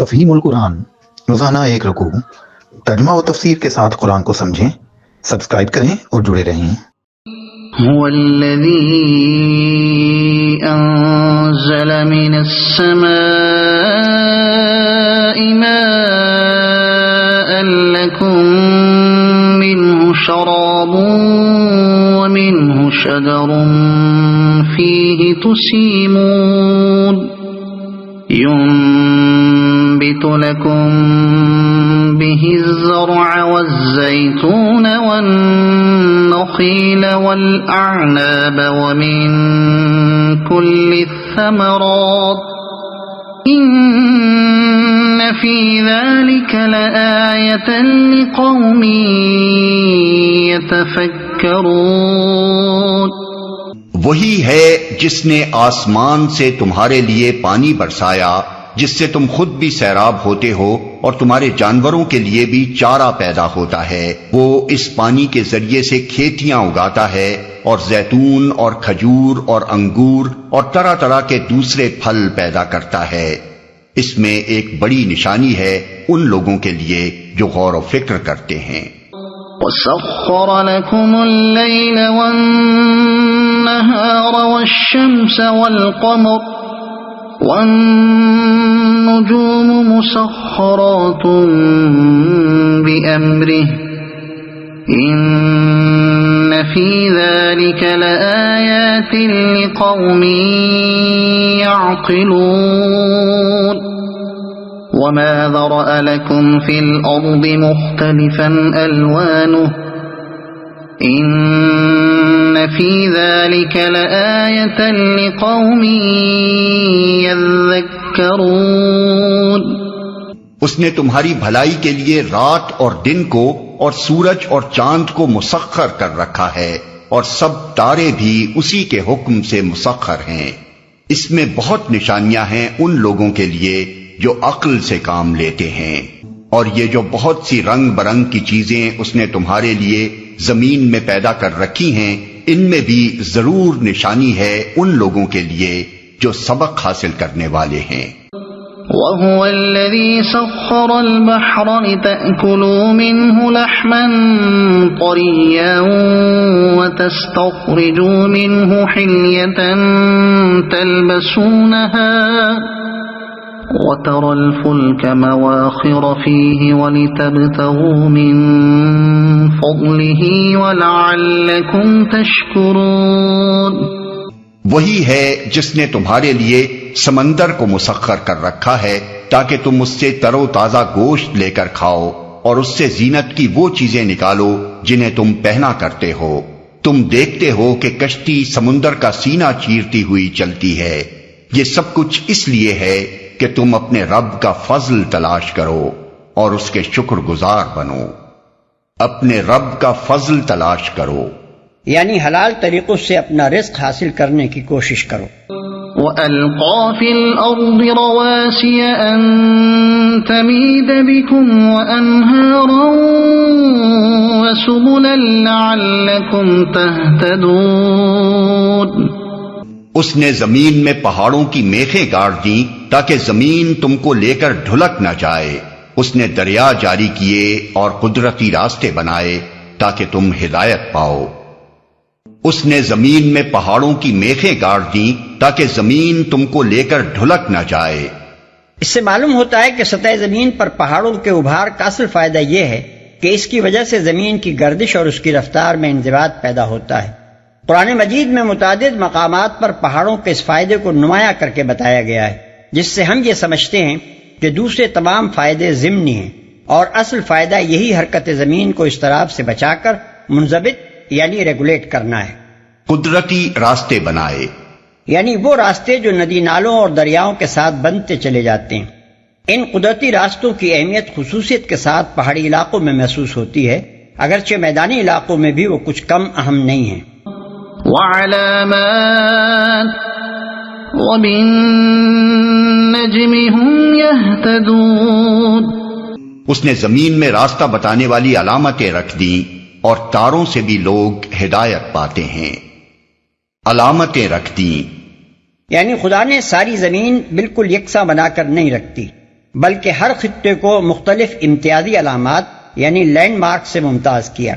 تفہیم القرآن، روزانہ ایک رکوع، ترجمہ و تفسیر کے ساتھ قرآن کو سمجھیں۔ سبسکرائب کریں اور جڑے رہیں۔ هو الذي أنزل من السماء ماء لكم منه شراب ومنه شجر فيه تسيمون ينبت لكم به الزرع والزيتون والنخيل والأعناب ومن كل الثمرات إن في ذلك لآية لقوم يتفكرون۔ وہی ہے جس نے آسمان سے تمہارے لیے پانی برسایا جس سے تم خود بھی سیراب ہوتے ہو اور تمہارے جانوروں کے لیے بھی چارہ پیدا ہوتا ہے۔ وہ اس پانی کے ذریعے سے کھیتیاں اگاتا ہے اور زیتون اور کھجور اور انگور اور طرح طرح کے دوسرے پھل پیدا کرتا ہے۔ اس میں ایک بڑی نشانی ہے ان لوگوں کے لیے جو غور و فکر کرتے ہیں۔ وَسَخَّرَ لَكُمُ اللَّيْلَ وَالنَّهَارَ وَالشَّمْسَ وَالْقَمَرَ وَالنُّجُومُ مُسَخَّرَاتٌ بِأَمْرِهِ إِنَّ فِي ذَلِكَ لَآيَاتٍ لِقَوْمٍ يَعْقِلُونَ وَمَا ذَرَأَ لَكُمْ فِي الْأَرْضِ مُخْتَلِفًا أَلْوَانُهُ إِنَّ فِي ذَلِكَ لَآيَةً لِقَوْمٍ يَذَّكَّرُونَ۔ اس نے تمہاری بھلائی کے لیے رات اور دن کو اور سورج اور چاند کو مسخر کر رکھا ہے اور سب تارے بھی اسی کے حکم سے مسخر ہیں۔ اس میں بہت نشانیاں ہیں ان لوگوں کے لیے جو عقل سے کام لیتے ہیں۔ اور یہ جو بہت سی رنگ برنگ کی چیزیں اس نے تمہارے لیے زمین میں پیدا کر رکھی ہیں، ان میں بھی ضرور نشانی ہے ان لوگوں کے لیے جو سبق حاصل کرنے والے ہیں۔ وَهُوَ الَّذِي سَخَّرَ الْبَحْرَ لِتَأْكُلُوا مِنْهُ لَحْمًا طَرِيًّا وَتَسْتَخْرِجُوا مِنْهُ حِلْيَةً تَلْبَسُونَهَا وَتَرَى الْفُلْكَ مَوَاخِرَ فِيهِ وَلِتَبْتَغُوا مِنْ فَضْلِهِ وَلَعَلَّكُمْ تَشْكُرُونَ۔ وہی ہے جس نے تمہارے لیے سمندر کو مسخر کر رکھا ہے تاکہ تم اس سے تر و تازہ گوشت لے کر کھاؤ اور اس سے زینت کی وہ چیزیں نکالو جنہیں تم پہنا کرتے ہو۔ تم دیکھتے ہو کہ کشتی سمندر کا سینہ چیرتی ہوئی چلتی ہے۔ یہ سب کچھ اس لیے ہے کہ تم اپنے رب کا فضل تلاش کرو اور اس کے شکر گزار بنو۔ اپنے رب کا فضل تلاش کرو یعنی حلال طریقوں سے اپنا رزق حاصل کرنے کی کوشش کرو۔ وَأَلْقَى فِي الْأَرْضِ رَوَاسِيَ أَن تَمِيدَ بِكُمْ وَأَنْهَارًا وَسُبُلًا لَعَلَّكُمْ تَهْتَدُونَ۔ اس نے زمین میں پہاڑوں کی میخیں گاڑ دیں تاکہ زمین تم کو لے کر ڈھلک نہ جائے۔ اس نے دریا جاری کیے اور قدرتی راستے بنائے تاکہ تم ہدایت پاؤ۔ اس نے زمین میں پہاڑوں کی میخیں گاڑ دیں تاکہ زمین تم کو لے کر ڈھلک نہ جائے۔ اس سے معلوم ہوتا ہے کہ سطح زمین پر پہاڑوں کے ابھار کا اصل فائدہ یہ ہے کہ اس کی وجہ سے زمین کی گردش اور اس کی رفتار میں انضباط پیدا ہوتا ہے۔ قرآن مجید میں متعدد مقامات پر پہاڑوں کے اس فائدے کو نمایاں کر کے بتایا گیا ہے، جس سے ہم یہ سمجھتے ہیں کہ دوسرے تمام فائدے ضمنی ہیں اور اصل فائدہ یہی حرکت زمین کو اضطراب سے بچا کر منضبط یعنی ریگولیٹ کرنا ہے۔ قدرتی راستے بنائے یعنی وہ راستے جو ندی نالوں اور دریاؤں کے ساتھ بنتے چلے جاتے ہیں۔ ان قدرتی راستوں کی اہمیت خصوصیت کے ساتھ پہاڑی علاقوں میں محسوس ہوتی ہے، اگرچہ میدانی علاقوں میں بھی وہ کچھ کم اہم نہیں ہیں۔ وَعَلَامَاتٍ وَبِالنَّجْمِ هُمْ يَهْتَدُونَ۔ اس نے زمین میں راستہ بتانے والی علامتیں رکھ دیں اور تاروں سے بھی لوگ ہدایت پاتے ہیں۔ علامتیں رکھ دیں یعنی خدا نے ساری زمین بالکل یکساں بنا کر نہیں رکھتی، بلکہ ہر خطے کو مختلف امتیازی علامات یعنی لینڈ مارک سے ممتاز کیا۔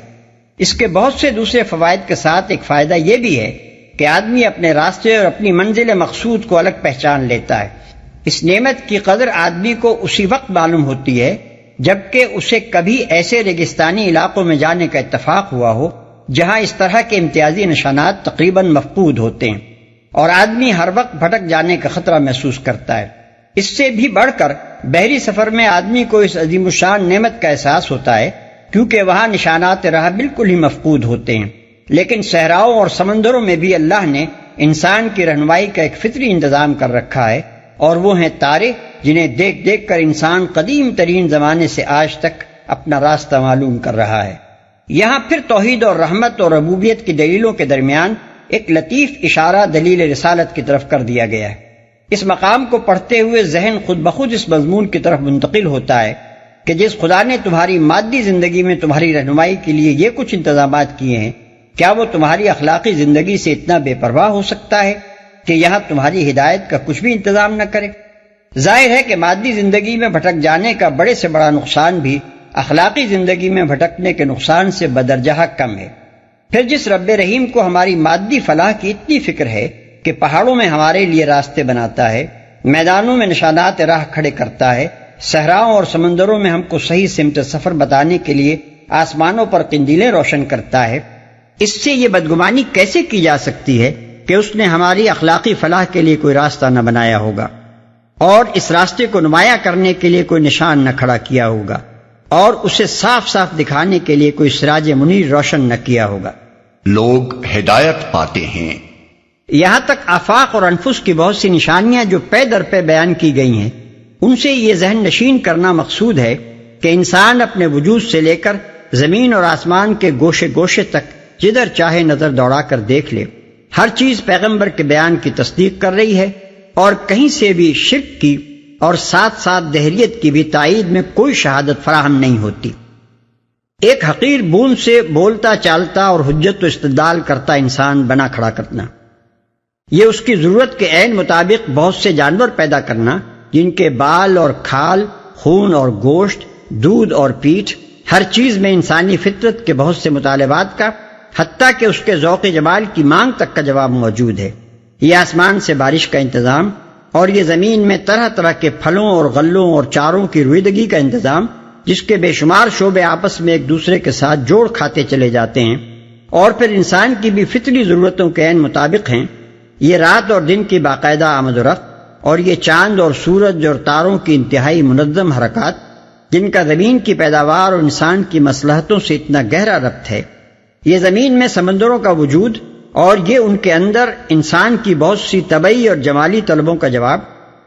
اس کے بہت سے دوسرے فوائد کے ساتھ ایک فائدہ یہ بھی ہے کہ آدمی اپنے راستے اور اپنی منزل مقصود کو الگ پہچان لیتا ہے۔ اس نعمت کی قدر آدمی کو اسی وقت معلوم ہوتی ہے جبکہ اسے کبھی ایسے ریگستانی علاقوں میں جانے کا اتفاق ہوا ہو جہاں اس طرح کے امتیازی نشانات تقریباً مفقود ہوتے ہیں، اور آدمی ہر وقت بھٹک جانے کا خطرہ محسوس کرتا ہے۔ اس سے بھی بڑھ کر بحری سفر میں آدمی کو اس عظیم الشان نعمت کا احساس ہوتا ہے کیونکہ وہاں نشانات راہ بالکل ہی مفقود ہوتے ہیں۔ لیکن صحراؤں اور سمندروں میں بھی اللہ نے انسان کی رہنمائی کا ایک فطری انتظام کر رکھا ہے، اور وہ ہیں تارے جنہیں دیکھ دیکھ کر انسان قدیم ترین زمانے سے آج تک اپنا راستہ معلوم کر رہا ہے۔ یہاں پھر توحید اور رحمت اور ربوبیت کی دلیلوں کے درمیان ایک لطیف اشارہ دلیل رسالت کی طرف کر دیا گیا ہے۔ اس مقام کو پڑھتے ہوئے ذہن خود بخود اس مضمون کی طرف منتقل ہوتا ہے کہ جس خدا نے تمہاری مادی زندگی میں تمہاری رہنمائی کے لیے یہ کچھ انتظامات کیے ہیں، کیا وہ تمہاری اخلاقی زندگی سے اتنا بے پرواہ ہو سکتا ہے کہ یہاں تمہاری ہدایت کا کچھ بھی انتظام نہ کرے؟ ظاہر ہے کہ مادی زندگی میں بھٹک جانے کا بڑے سے بڑا نقصان بھی اخلاقی زندگی میں بھٹکنے کے نقصان سے بدرجہ کم ہے۔ پھر جس رب رحیم کو ہماری مادی فلاح کی اتنی فکر ہے کہ پہاڑوں میں ہمارے لیے راستے بناتا ہے، میدانوں میں نشانات راہ کھڑے کرتا ہے، صحراؤں اور سمندروں میں ہم کو صحیح سمت سفر بتانے کے لیے آسمانوں پر قندیلیں روشن کرتا ہے، اس سے یہ بدگمانی کیسے کی جا سکتی ہے کہ اس نے ہماری اخلاقی فلاح کے لیے کوئی راستہ نہ بنایا ہوگا، اور اس راستے کو نمایاں کرنے کے لیے کوئی نشان نہ کھڑا کیا ہوگا، اور اسے صاف صاف دکھانے کے لیے کوئی سراج منیر روشن نہ کیا ہوگا۔ لوگ ہدایت پاتے ہیں۔ یہاں تک آفاق اور انفس کی بہت سی نشانیاں جو پے در پے بیان کی گئی ہیں، ان سے یہ ذہن نشین کرنا مقصود ہے کہ انسان اپنے وجود سے لے کر زمین اور آسمان کے گوشے گوشے تک جدھر چاہے نظر دوڑا کر دیکھ لے، ہر چیز پیغمبر کے بیان کی تصدیق کر رہی ہے، اور کہیں سے بھی شرک کی اور ساتھ ساتھ دہریت کی بھی تائید میں کوئی شہادت فراہم نہیں ہوتی۔ ایک حقیر بوند سے بولتا چالتا اور حجت و استدلال کرتا انسان بنا کھڑا کرنا، یہ اس کی ضرورت کے عین مطابق بہت سے جانور پیدا کرنا جن کے بال اور کھال، خون اور گوشت، دودھ اور پیٹھ، ہر چیز میں انسانی فطرت کے بہت سے مطالبات کا، حتیٰ کہ اس کے ذوق جمال کی مانگ تک کا جواب موجود ہے۔ یہ آسمان سے بارش کا انتظام، اور یہ زمین میں طرح طرح کے پھلوں اور غلوں اور چاروں کی رویدگی کا انتظام، جس کے بے شمار شعبے آپس میں ایک دوسرے کے ساتھ جوڑ کھاتے چلے جاتے ہیں، اور پھر انسان کی بھی فطری ضرورتوں کے عین مطابق ہیں۔ یہ رات اور دن کی باقاعدہ آمد و رفت، اور یہ چاند اور سورج اور تاروں کی انتہائی منظم حرکات، جن کا زمین کی پیداوار اور انسان کی مصلحتوں سے اتنا گہرا ربط ہے، یہ زمین میں سمندروں کا وجود، اور یہ ان کے اندر انسان کی بہت سی طبعی اور جمالی طلبوں کا جواب،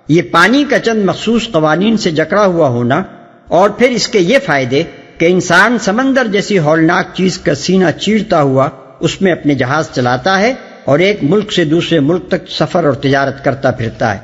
یہ پانی کا چند مخصوص قوانین سے جکڑا ہوا ہونا، اور پھر اس کے یہ فائدے کہ انسان سمندر جیسی ہولناک چیز کا سینہ چیرتا ہوا اس میں اپنے جہاز چلاتا ہے اور ایک ملک سے دوسرے ملک تک سفر اور تجارت کرتا پھرتا ہے۔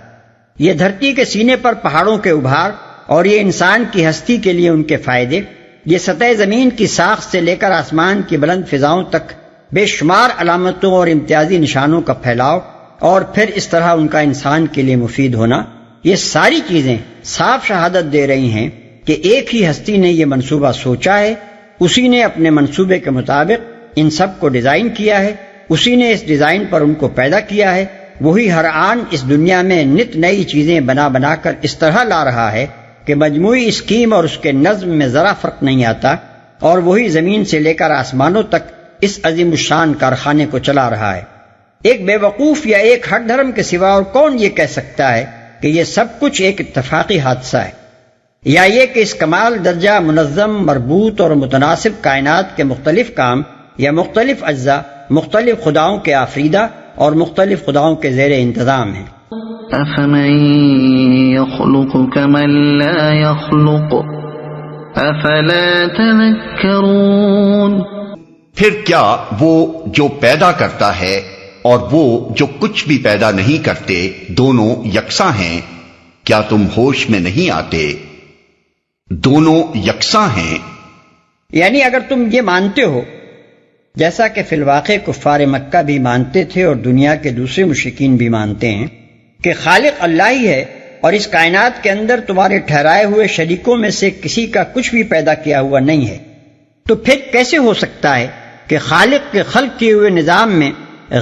یہ دھرتی کے سینے پر پہاڑوں کے ابھار، اور یہ انسان کی ہستی کے لیے ان کے فائدے، یہ سطح زمین کی ساخت سے لے کر آسمان کی بلند فضاؤں تک بے شمار علامتوں اور امتیازی نشانوں کا پھیلاؤ، اور پھر اس طرح ان کا انسان کے لیے مفید ہونا، یہ ساری چیزیں صاف شہادت دے رہی ہیں کہ ایک ہی ہستی نے یہ منصوبہ سوچا ہے، اسی نے اپنے منصوبے کے مطابق ان سب کو ڈیزائن کیا ہے، اسی نے اس ڈیزائن پر ان کو پیدا کیا ہے، وہی ہر آن اس دنیا میں نت نئی چیزیں بنا بنا کر اس طرح لا رہا ہے کہ مجموعی اسکیم اور اس کے نظم میں ذرا فرق نہیں آتا، اور وہی زمین سے لے کر آسمانوں تک اس عظیم الشان کارخانے کو چلا رہا ہے۔ ایک بے وقوف یا ایک ہٹ دھرم کے سوا اور کون یہ کہہ سکتا ہے کہ یہ سب کچھ ایک اتفاقی حادثہ ہے، یا یہ کہ اس کمال درجہ منظم، مربوط اور متناسب کائنات کے مختلف کام یا مختلف اجزاء مختلف خداؤں کے آفریدہ اور مختلف خداؤں کے زیر انتظام ہیں۔ أفمن يخلق كمن لا يخلق أفلا تذكرون۔ پھر کیا وہ جو پیدا کرتا ہے اور وہ جو کچھ بھی پیدا نہیں کرتے دونوں یکساں ہیں؟ کیا تم ہوش میں نہیں آتے؟ دونوں یکساں ہیں، یعنی اگر تم یہ مانتے ہو، جیسا کہ فی الواقع کفار مکہ بھی مانتے تھے اور دنیا کے دوسرے مشرکین بھی مانتے ہیں، کہ خالق اللہ ہی ہے اور اس کائنات کے اندر تمہارے ٹھہرائے ہوئے شریکوں میں سے کسی کا کچھ بھی پیدا کیا ہوا نہیں ہے، تو پھر کیسے ہو سکتا ہے کہ خالق کے خلق کیے ہوئے نظام میں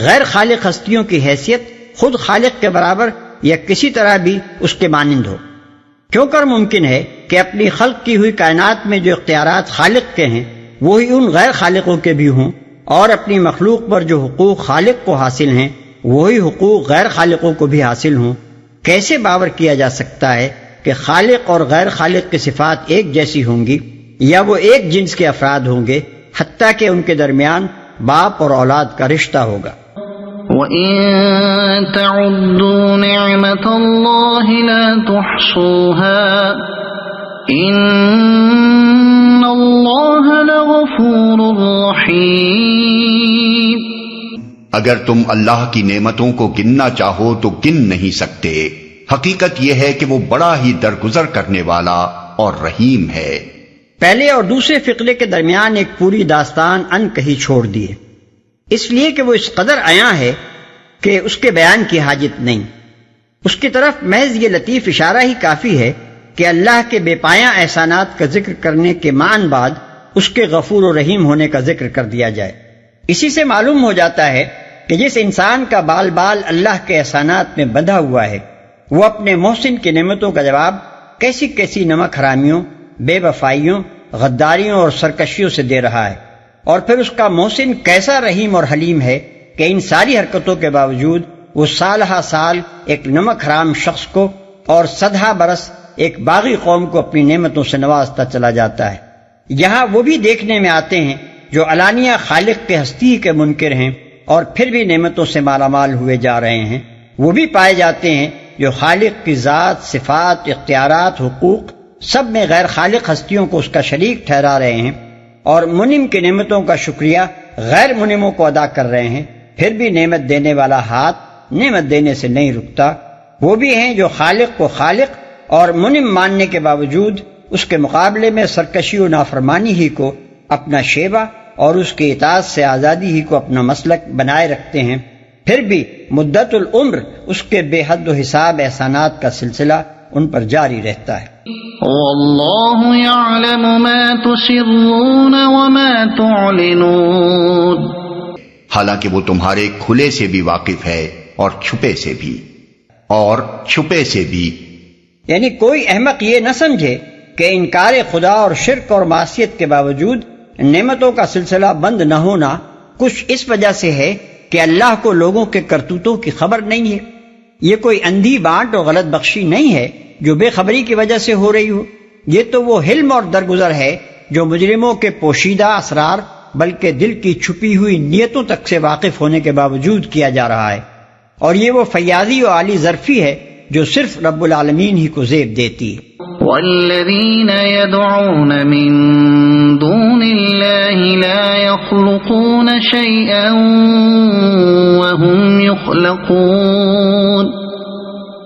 غیر خالق ہستیوں کی حیثیت خود خالق کے برابر یا کسی طرح بھی اس کے مانند ہو؟ کیوں کر ممکن ہے کہ اپنی خلق کی ہوئی کائنات میں جو اختیارات خالق کے ہیں وہی ان غیر خالقوں کے بھی ہوں، اور اپنی مخلوق پر جو حقوق خالق کو حاصل ہیں وہی حقوق غیر خالقوں کو بھی حاصل ہوں؟ کیسے باور کیا جا سکتا ہے کہ خالق اور غیر خالق کی صفات ایک جیسی ہوں گی یا وہ ایک جنس کے افراد ہوں گے، حتیٰ کہ ان کے درمیان باپ اور اولاد کا رشتہ ہوگا؟ وَإِن تَعُدُّوا نِعْمَةَ اللَّهِ لَا تُحْصُوهَا إِنَّ اللَّهَ لَغَفُورٌ رَّحِيمٌ۔ اگر تم اللہ کی نعمتوں کو گننا چاہو تو گن نہیں سکتے، حقیقت یہ ہے کہ وہ بڑا ہی درگزر کرنے والا اور رحیم ہے۔ پہلے اور دوسرے فقرے کے درمیان ایک پوری داستان ان کہی چھوڑ دی ہے، اس لیے کہ وہ اس قدر عیاں ہے کہ اس کے بیان کی حاجت نہیں۔ اس کی طرف محض یہ لطیف اشارہ ہی کافی ہے کہ اللہ کے بے پایاں احسانات کا ذکر کرنے کے معاً بعد اس کے غفور و رحیم ہونے کا ذکر کر دیا جائے۔ اسی سے معلوم ہو جاتا ہے کہ جس انسان کا بال بال اللہ کے احسانات میں بندھا ہوا ہے وہ اپنے محسن کی نعمتوں کا جواب کیسی کیسی نمک حرامیوں، بے وفائیوں، غداریوں اور سرکشیوں سے دے رہا ہے، اور پھر اس کا محسن کیسا رحیم اور حلیم ہے کہ ان ساری حرکتوں کے باوجود وہ سال ہا سال ایک نمک حرام شخص کو اور صدہا برس ایک باغی قوم کو اپنی نعمتوں سے نوازتا چلا جاتا ہے۔ یہاں وہ بھی دیکھنے میں آتے ہیں جو علانیہ خالق کے ہستی کے منکر ہیں اور پھر بھی نعمتوں سے مالا مال ہوئے جا رہے ہیں، وہ بھی پائے جاتے ہیں جو خالق کی ذات، صفات، اختیارات، حقوق سب میں غیر خالق ہستیوں کو اس کا شریک ٹھہرا رہے ہیں اور منعم کی نعمتوں کا شکریہ غیر منعموں کو ادا کر رہے ہیں، پھر بھی نعمت دینے والا ہاتھ نعمت دینے سے نہیں رکتا۔ وہ بھی ہیں جو خالق کو خالق اور منعم ماننے کے باوجود اس کے مقابلے میں سرکشی و نافرمانی ہی کو اپنا شیبہ اور اس کی اطاعت سے آزادی ہی کو اپنا مسلک بنائے رکھتے ہیں، پھر بھی مدت العمر اس کے بے حد و حساب احسانات کا سلسلہ ان پر جاری رہتا ہے۔ وَاللَّهُ يَعْلَمُ مَا تُسِرُّونَ وَمَا تُعْلِنُونَ۔ حالانکہ وہ تمہارے کھلے سے بھی واقف ہے اور چھپے سے بھی۔ یعنی کوئی احمق یہ نہ سمجھے کہ انکار خدا اور شرک اور معصیت کے باوجود نعمتوں کا سلسلہ بند نہ ہونا کچھ اس وجہ سے ہے کہ اللہ کو لوگوں کے کرتوتوں کی خبر نہیں ہے۔ یہ کوئی اندھی بانٹ اور غلط بخشی نہیں ہے جو بے خبری کی وجہ سے ہو رہی ہو، یہ تو وہ حلم اور درگزر ہے جو مجرموں کے پوشیدہ اسرار بلکہ دل کی چھپی ہوئی نیتوں تک سے واقف ہونے کے باوجود کیا جا رہا ہے، اور یہ وہ فیاضی و عالی ظرفی ہے جو صرف رب العالمین ہی کو زیب دیتی ہے۔ والذین يدعون من دون اللہ لا يخلقون شیئا وهم يخلقون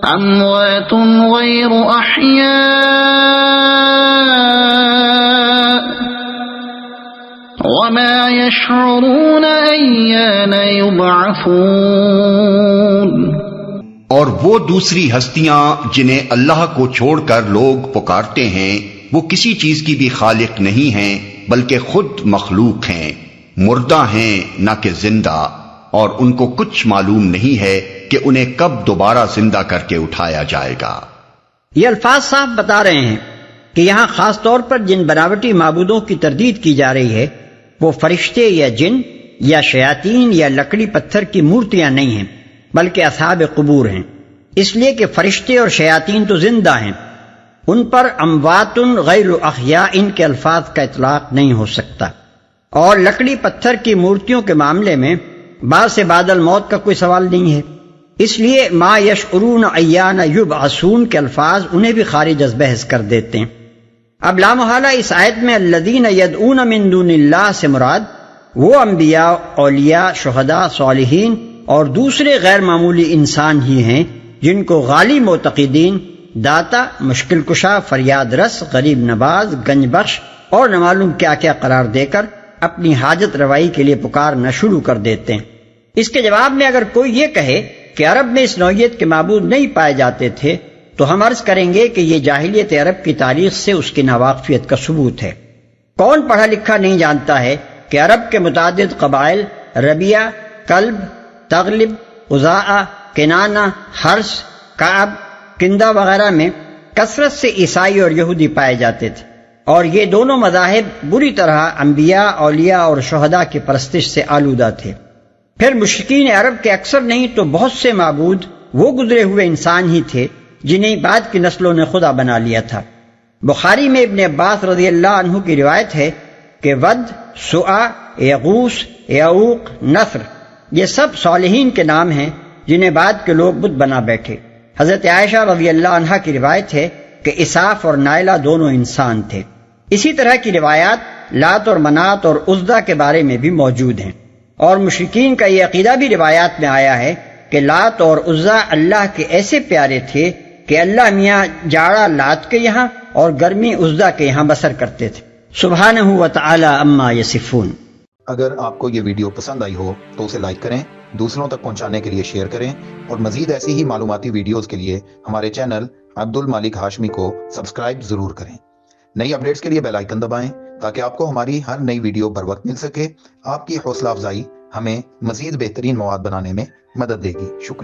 اموات غیر احیاء وما يشعرون ایان یبعثون۔ اور وہ دوسری ہستیاں جنہیں اللہ کو چھوڑ کر لوگ پکارتے ہیں وہ کسی چیز کی بھی خالق نہیں ہیں بلکہ خود مخلوق ہیں، مردہ ہیں نہ کہ زندہ، اور ان کو کچھ معلوم نہیں ہے کہ انہیں کب دوبارہ زندہ کر کے اٹھایا جائے گا۔ یہ الفاظ صاف بتا رہے ہیں کہ یہاں خاص طور پر جن بناوٹی معبودوں کی تردید کی جا رہی ہے وہ فرشتے یا جن یا شیاطین یا لکڑی پتھر کی مورتیاں نہیں ہیں بلکہ اصحاب قبور ہیں، اس لیے کہ فرشتے اور شیاطین تو زندہ ہیں، ان پر اموات غیر احیاء ان کے الفاظ کا اطلاق نہیں ہو سکتا، اور لکڑی پتھر کی مورتیوں کے معاملے میں بعد سے بعد الموت کا کوئی سوال نہیں ہے، اس لیے ما یشعرون ایان یبعثون کے الفاظ انہیں بھی خارج از بحث کر دیتے ہیں۔ اب لامحالہ اس آیت میں الذین یدعون من دون اللہ سے مراد وہ انبیاء، اولیاء، شہداء، صالحین اور دوسرے غیر معمولی انسان ہی ہیں جن کو غالی معتقدین، داتا، مشکل کشا، فریاد رس، غریب نواز، گنج بخش اور نہ معلوم کیا کیا قرار دے کر اپنی حاجت روائی کے لیے پکارنا شروع کر دیتے ہیں۔ اس کے جواب میں اگر کوئی یہ کہے کہ عرب میں اس نوعیت کے معبود نہیں پائے جاتے تھے تو ہم عرض کریں گے کہ یہ جاہلیت عرب کی تاریخ سے اس کی ناواقفیت کا ثبوت ہے۔ کون پڑھا لکھا نہیں جانتا ہے کہ عرب کے متعدد قبائل ربیہ، کلب، تغلب، خزاعہ، کنانہ، حرس، کعب، کندہ وغیرہ میں کثرت سے عیسائی اور یہودی پائے جاتے تھے، اور یہ دونوں مذاہب بری طرح انبیاء، اولیاء اور شہداء کی پرستش سے آلودہ تھے۔ پھر مشرکین عرب کے اکثر نہیں تو بہت سے معبود وہ گزرے ہوئے انسان ہی تھے جنہیں بعد کی نسلوں نے خدا بنا لیا تھا۔ بخاری میں ابن عباس رضی اللہ عنہ کی روایت ہے کہ ود، سعا، یغوث، یعوق، نصر یہ سب صالحین کے نام ہیں جنہیں بعد کے لوگ بت بنا بیٹھے۔ حضرت عائشہ رضی اللہ عنہا کی روایت ہے کہ اساف اور نائلہ دونوں انسان تھے۔ اسی طرح کی روایات لات اور منات اور عزا کے بارے میں بھی موجود ہیں، اور مشرکین کا یہ عقیدہ بھی روایات میں آیا ہے کہ لات اور عزا اللہ کے ایسے پیارے تھے کہ اللہ میاں جاڑا لات کے یہاں اور گرمی عزا کے یہاں بسر کرتے تھے۔ سبحانہ و تعالی عما یصفون۔ اگر آپ کو یہ ویڈیو پسند آئی ہو تو اسے لائک کریں، دوسروں تک پہنچانے کے لیے شیئر کریں، اور مزید ایسی ہی معلوماتی ویڈیوز کے لیے ہمارے چینل عبد المالک ہاشمی کو سبسکرائب ضرور کریں۔ نئی اپڈیٹس کے لیے بیل آئیکن دبائیں تاکہ آپ کو ہماری ہر نئی ویڈیو بر وقت مل سکے۔ آپ کی حوصلہ افزائی ہمیں مزید بہترین مواد بنانے میں مدد دے گی۔ شکریہ۔